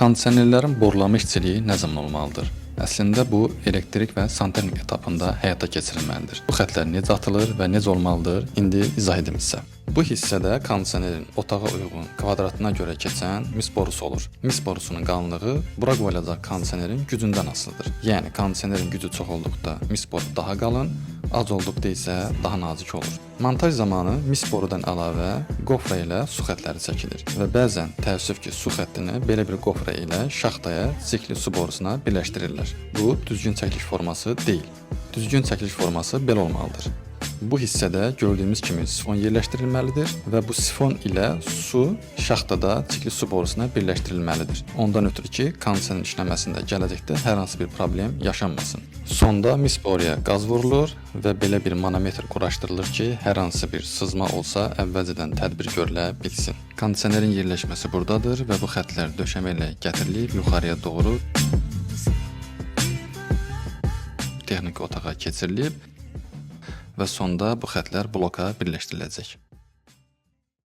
Kondisionerlərin borulama işçiliyi nə zaman olmalıdır? Əslində bu elektrik və santexnik etapında həyata keçirilməlidir. Bu xətlər necə atılır və necə olmalıdır? İndi izah edim sizə. Bu hissədə kondisionerin otağa uyğun kvadratına görə keçən mis borusu olur. Mis borusunun qalınlığı bura qoyulacaq kondisionerin gücündən asılıdır. Yəni kondisionerin gücü çox olduqda mis boru daha qalın, az olduqda isə daha nazik olur. Montaj zamanı mis borudan əlavə qofra ilə su xətləri çəkilir və bəzən təəssüf ki, su xəttini belə bir qofra ilə şaxtaya, sikli su borusuna birləşdirirlər. Bu düzgün çəkiliş forması deyil. Düzgün çəkiliş forması belə olmalıdır. Bu hissədə gördüyümüz kimi sifon yerləşdirilməlidir və bu sifon ilə su şaxtada cikli su borusuna birləşdirilməlidir. Ondan ötürü ki, kondisionerin işləməsində gələcəkdə hər hansı bir problem yaşanmasın. Sonda mis boruya qaz vurulur və belə bir manometr quraşdırılır ki, hər hansı bir sızma olsa əvvəlcədən tədbir görülə bilsin. Kondisionerin yerləşməsi buradadır və bu xətlər döşəmə ilə gətirilib yuxarıya doğru texniki otağa keçirilib və sonda bu xətlər bloka birləşdiriləcək.